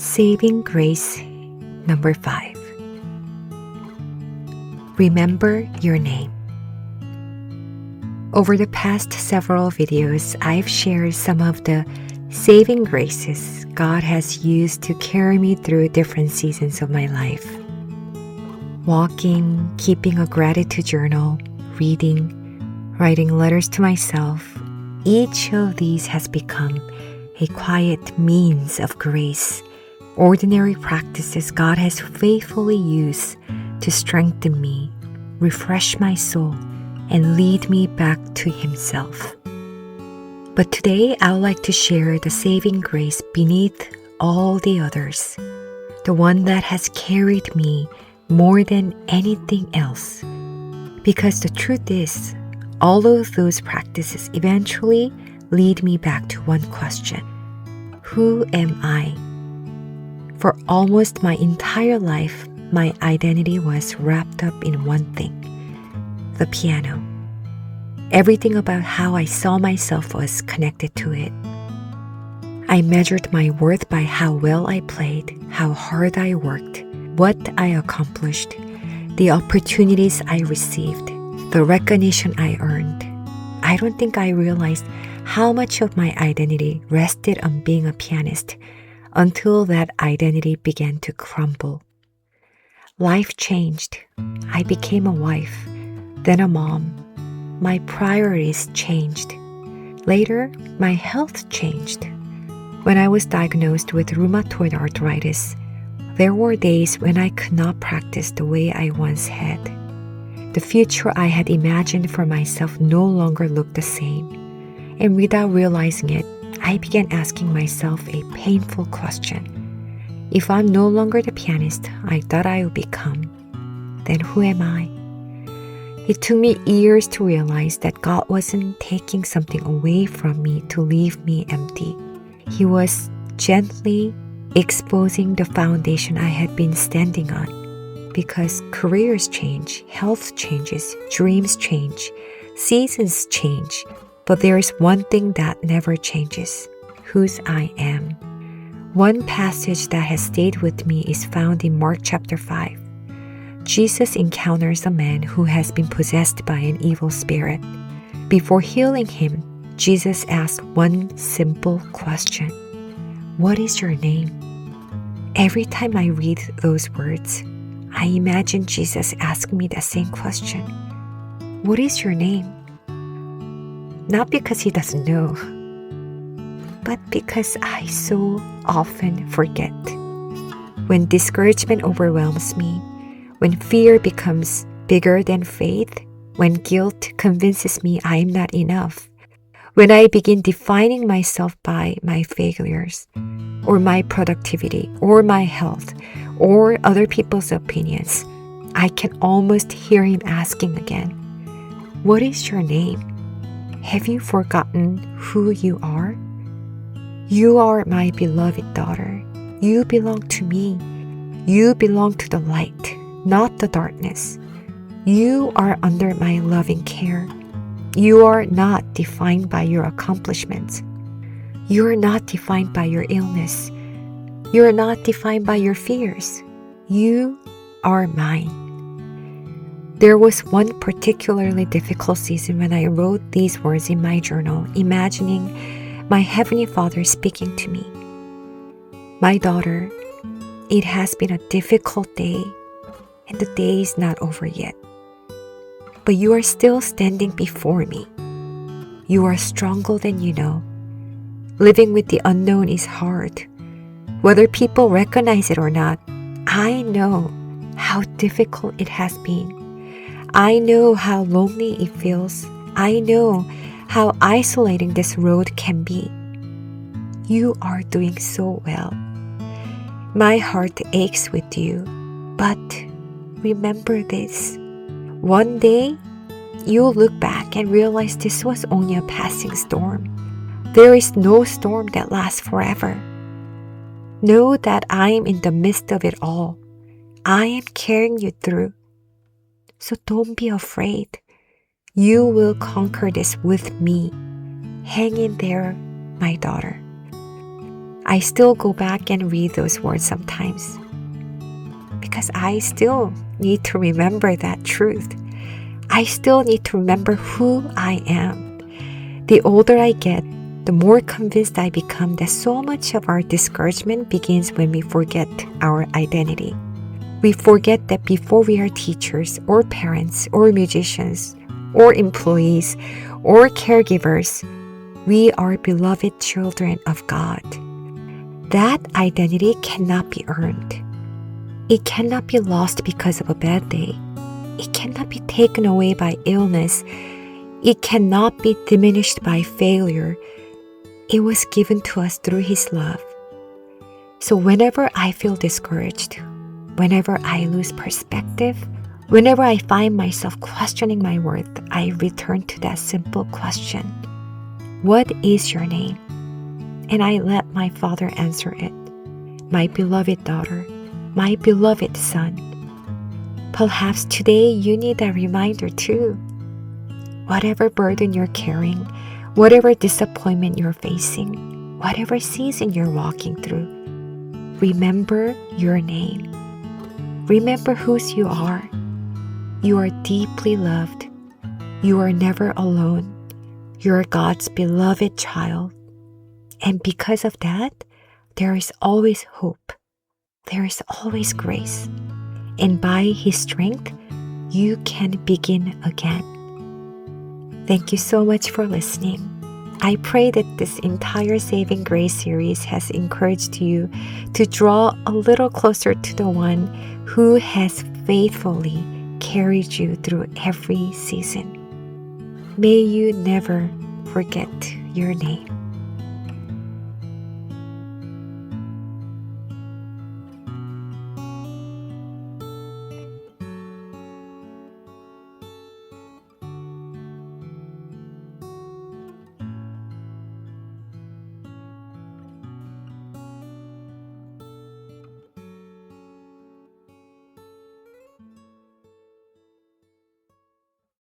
Saving Grace number 5. Remember your name. Over the past several videos, I've shared some of the saving graces God has used to carry me through different seasons of my life. Walking, keeping a gratitude journal, reading, writing letters to myself, each of these has become a quiet means of grace, ordinary practices God has faithfully used to strengthen me, refresh my soul, and lead me back to Himself. But today, I would like to share the saving grace beneath all the others, the one that has carried me more than anything else. Because the truth is, all of those practices eventually lead me back to one question: who am I? For almost my entire life, my identity was wrapped up in one thing: the piano. Everything about how I saw myself was connected to it. I measured my worth by how well I played, how hard I worked, what I accomplished, the opportunities I received, the recognition I earned. I don't think I realized how much of my identity rested on being a pianist until that identity began to crumble. Life changed. I became a wife, then a mom. My priorities changed. Later, my health changed. When I was diagnosed with rheumatoid arthritis, there were days when I could not practice the way I once had. The future I had imagined for myself no longer looked the same. And without realizing it, I began asking myself a painful question. If I'm no longer the pianist I thought I would become, then who am I? It took me years to realize that God wasn't taking something away from me to leave me empty. He was gently exposing the foundation I had been standing on. Because careers change, health changes, dreams change, seasons change, but there is one thing that never changes: whose I am. One passage that has stayed with me is found in Mark chapter 5. Jesus encounters a man who has been possessed by an evil spirit. Before healing him, Jesus asks one simple question: what is your name? Every time I read those words, I imagine Jesus asking me the same question. What is your name? Not because He doesn't know, but because I so often forget. When discouragement overwhelms me, when fear becomes bigger than faith, when guilt convinces me I am not enough, when I begin defining myself by my failures, or my productivity, or my health, or other people's opinions, I can almost hear Him asking again, what is your name? Have you forgotten who you are? You are my beloved daughter. You belong to me. You belong to the light, not the darkness. You are under my loving care. You are not defined by your accomplishments. You are not defined by your illness. You are not defined by your fears. You are mine. There was one particularly difficult season when I wrote these words in my journal, imagining my Heavenly Father speaking to me. My daughter, it has been a difficult day, and the day is not over yet. But you are still standing before me. You are stronger than you know. Living with the unknown is hard. Whether people recognize it or not, I know how difficult it has been. I know how lonely it feels. I know how isolating this road can be. You are doing so well. My heart aches with you, but remember this. One day, you'll look back and realize this was only a passing storm. There is no storm that lasts forever. Know that I am in the midst of it all. I am carrying you through. So don't be afraid. You will conquer this with me. Hang in there, my daughter. I still go back and read those words sometimes because I still need to remember that truth. I still need to remember who I am. The older I get, the more convinced I become that so much of our discouragement begins when we forget our identity. We forget that before we are teachers or parents or musicians or employees or caregivers, we are beloved children of God. That identity cannot be earned. It cannot be lost because of a bad day. It cannot be taken away by illness. It cannot be diminished by failure. It was given to us through His love. So whenever I feel discouraged, whenever I lose perspective, whenever I find myself questioning my worth, I return to that simple question: what is your name? And I let my Father answer it. My beloved daughter, my beloved son. Perhaps today you need a reminder too. Whatever burden you're carrying, whatever disappointment you're facing, whatever season you're walking through, remember your name. Remember whose you are. You are deeply loved. You are never alone. You are God's beloved child. And because of that, there is always hope. There is always grace. And by His strength, you can begin again. Thank you so much for listening. I pray that this entire Saving Grace series has encouraged you to draw a little closer to the one who has faithfully carried you through every season. May you never forget your name.